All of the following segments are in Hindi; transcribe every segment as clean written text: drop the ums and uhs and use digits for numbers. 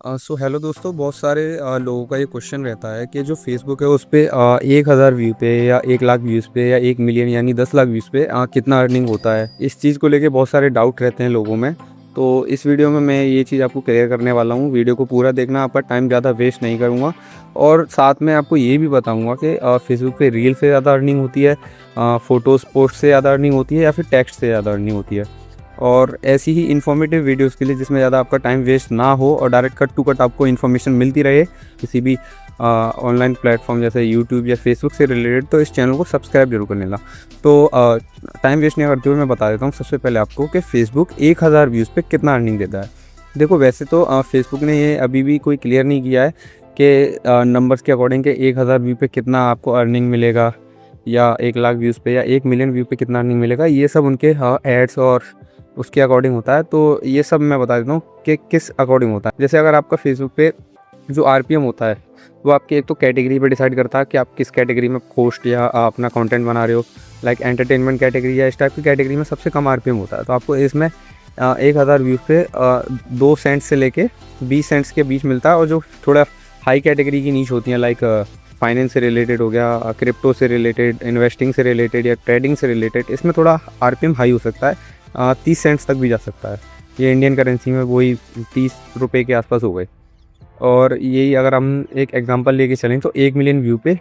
हेलो दोस्तों, बहुत सारे लोगों का ये क्वेश्चन रहता है कि जो फेसबुक है उस पे 1,000 व्यू पे या 1 लाख व्यूज़ पे या 1 मिलियन यानी 10 लाख व्यूज़ पे कितना अर्निंग होता है। इस चीज़ को लेके बहुत सारे डाउट रहते हैं लोगों में। तो इस वीडियो में मैं ये चीज़ आपको क्लियर करने वाला हूँ। वीडियो को पूरा देखना, आपका टाइम ज़्यादा वेस्ट नहीं करूँगा। और साथ में आपको ये भी बताऊँगा कि फेसबुक पे रील से ज़्यादा अर्निंग होती है, फ़ोटोज़ पोस्ट से ज़्यादा अर्निंग होती है या फिर टेक्स्ट से ज़्यादा अर्निंग होती है। और ऐसी ही इन्फॉर्मेटिव वीडियोस के लिए जिसमें ज़्यादा आपका टाइम वेस्ट ना हो और डायरेक्ट कट टू कट आपको इन्फॉर्मेशन मिलती रहे किसी भी ऑनलाइन प्लेटफॉर्म जैसे यूट्यूब या फेसबुक से रिलेटेड, तो इस चैनल को सब्सक्राइब जरूर कर लेना। तो टाइम वेस्ट नहीं करते हुए मैं बता देता हूँ सबसे पहले आपको कि फ़ेसबुक 1,000 व्यूज़ पे कितना अर्निंग देता है। देखो, वैसे तो फेसबुक ने ये अभी भी कोई क्लियर नहीं किया है कि नंबर्स के अकॉर्डिंग कि 1,000 व्यू पे कितना आपको अर्निंग मिलेगा या 1 लाख व्यूज़ पे या 1 मिलियन व्यू पे कितना अर्निंग मिलेगा। ये सब उनके एड्स और उसके अकॉर्डिंग होता है। तो ये सब मैं बता देता हूँ कि किस अकॉर्डिंग होता है। जैसे अगर आपका फेसबुक पे जो आरपीएम होता है वो आपके एक तो कैटेगरी पे डिसाइड करता है कि आप किस कैटेगरी में पोस्ट या अपना कंटेंट बना रहे हो। लाइक एंटरटेनमेंट कैटेगरी या इस टाइप की कैटेगरी में सबसे कम आरपीएम होता है। तो आपको इसमें 1,000 व्यूज़ पे 2 सेंट्स से लेके 20 सेंट्स के बीच मिलता है। और जो थोड़ा हाई कैटेगरी की नीच होती हैं, लाइक फाइनेंस से रिलेटेड हो गया, क्रिप्टो से रिलेटेड, इन्वेस्टिंग से रिलेटेड या ट्रेडिंग से रिलेटेड, इसमें थोड़ा आरपीएम हाई हो सकता है। 30 सेंट्स तक भी जा सकता है। ये इंडियन करेंसी में वही 30 रुपये के आसपास हो गए। और यही अगर हम एक एग्जांपल लेके चलें तो 1 मिलियन व्यू पे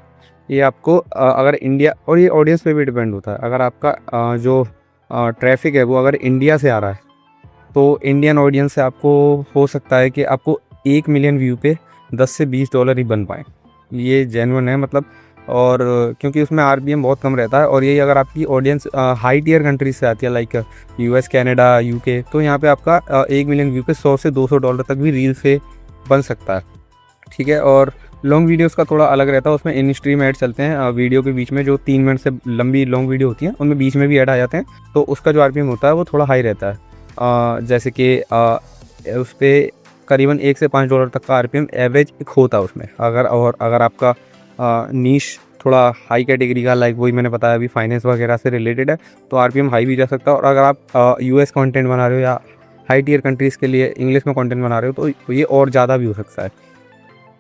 ये आपको अगर इंडिया, और ये ऑडियंस पे भी डिपेंड होता है, अगर आपका जो ट्रैफिक है वो अगर इंडिया से आ रहा है तो इंडियन ऑडियंस से आपको हो सकता है कि आपको 1 मिलियन व्यू पे 10 से $20 ही बन पाए। ये जेन्युइन है मतलब। और क्योंकि उसमें आरपीएम बहुत कम रहता है। और यही अगर आपकी ऑडियंस हाई टियर कंट्रीज से आती है, लाइक यूएस, कनाडा, यूके, तो यहाँ पे आपका 1 मिलियन व्यू पे $100 से $200 तक भी रील से बन सकता है। ठीक है। और लॉन्ग वीडियोस का थोड़ा अलग रहता है। उसमें इन स्ट्रीम ऐड चलते हैं वीडियो के बीच में, जो 3 मिनट से लंबी लॉन्ग वीडियो होती हैं उनमें बीच में भी ऐड आ जाते हैं। तो उसका जो आरपीएम होता है वो थोड़ा हाई रहता है। जैसे कि उस पर करीबन $1 से $5 तक का आरपीएम एवरेज होता है उसमें। अगर आपका नीश थोड़ा हाई कैटेगरी का, लाइक वही मैंने बताया अभी, फाइनेंस वगैरह से रिलेटेड है, तो आरपीएम हाई भी जा सकता है। और अगर आप यूएस कंटेंट बना रहे हो या हाई टियर कंट्रीज़ के लिए इंग्लिश में कंटेंट बना रहे हो तो ये और ज़्यादा भी हो सकता है।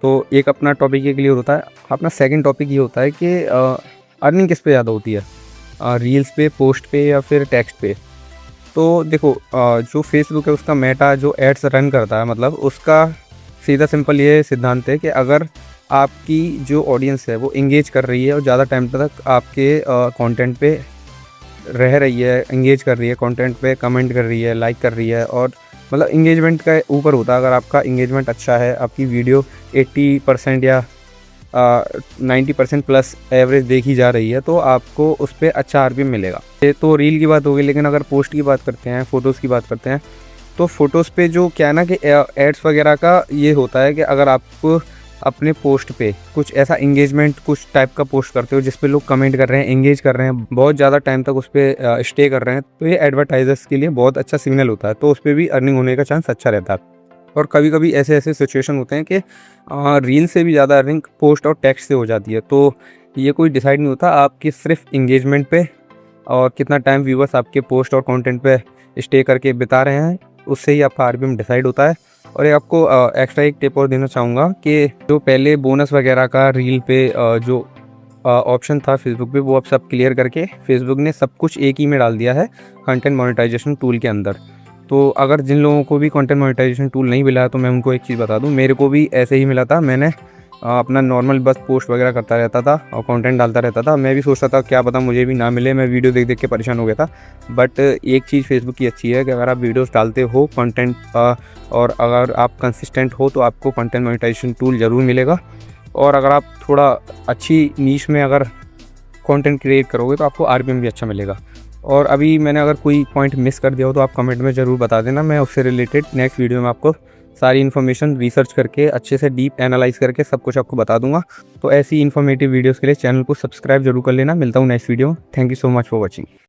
तो एक अपना टॉपिक ये क्लियर होता है। अपना सेकंड टॉपिक ये होता है कि अर्निंग किस पे ज़्यादा होती है, रील्स पे, पोस्ट पे या फिर टेक्स्ट पे। तो देखो, जो फेसबुक है उसका मेटा जो एड्स रन करता है, मतलब उसका सीधा सिंपल ये सिद्धांत है कि अगर आपकी जो ऑडियंस है वो इंगेज कर रही है और ज़्यादा टाइम तक आपके कंटेंट पे रह रही है, इंगेज कर रही है कंटेंट पे, कमेंट कर रही है, लाइक कर रही है, और मतलब इंगेजमेंट का ऊपर होता है। अगर आपका इंगेजमेंट अच्छा है, आपकी वीडियो 80% या 90% प्लस एवरेज देखी जा रही है, तो आपको उस पर अच्छा आरपीएम मिलेगा। ये तो रील की बात होगी। लेकिन अगर पोस्ट की बात करते हैं, फ़ोटोज़ की बात करते हैं, तो फ़ोटोज़ पे जो क्या है ना कि एड्स वगैरह का ये होता है कि अगर आप अपने पोस्ट पे कुछ ऐसा इंगेजमेंट कुछ टाइप का पोस्ट करते हो जिस पे लोग कमेंट कर रहे हैं, एंगेज कर रहे हैं, बहुत ज़्यादा टाइम तक उस पर स्टे कर रहे हैं, तो ये एडवर्टाइजर्स के लिए बहुत अच्छा सिग्नल होता है। तो उस पर भी अर्निंग होने का चांस अच्छा रहता है। और कभी कभी ऐसे ऐसे सिचुएशन होते हैं कि रील से भी ज़्यादा अर्निंग पोस्ट और टेक्स्ट से हो जाती है। तो ये कोई डिसाइड नहीं होता, आपकी सिर्फ इंगेजमेंट पे और कितना टाइम व्यूवर्स आपके पोस्ट और कंटेंट पे स्टे करके बिता रहे हैं, उससे ही आपका आरपीएम डिसाइड होता है। और ये आपको एक्स्ट्रा एक टिप और देना चाहूँगा कि जो पहले बोनस वगैरह का रील पे जो ऑप्शन था फेसबुक पे, वो अब सब क्लियर करके फेसबुक ने सब कुछ एक ही में डाल दिया है कंटेंट मोनेटाइजेशन टूल के अंदर। तो अगर जिन लोगों को भी कंटेंट मोनेटाइजेशन टूल नहीं मिला है तो मैं उनको एक चीज़ बता दूं, मेरे को भी ऐसे ही मिला था। मैंने अपना नॉर्मल बस पोस्ट वगैरह करता रहता था और कंटेंट डालता रहता था। मैं भी सोचता था क्या पता मुझे भी ना मिले, मैं वीडियो देख देख के परेशान हो गया था। बट एक चीज़ फेसबुक की अच्छी है कि अगर आप वीडियोस डालते हो कंटेंट और अगर आप कंसिस्टेंट हो तो आपको कंटेंट मोनेटाइजेशन टूल ज़रूर मिलेगा। और अगर आप थोड़ा अच्छी नीश में अगर कंटेंट क्रिएट करोगे तो आपको आरपीएम भी अच्छा मिलेगा। और अभी मैंने अगर कोई पॉइंट मिस कर दिया हो तो आप कमेंट में ज़रूर बता देना। मैं उससे रिलेटेड नेक्स्ट वीडियो में आपको सारी इन्फॉर्मेशन रिसर्च करके अच्छे से डीप एनालाइज करके सब कुछ आपको बता दूंगा। तो ऐसी इन्फॉर्मेटिव वीडियोस के लिए चैनल को सब्सक्राइब जरूर कर लेना। मिलता हूँ next video. Thank you so much for watching.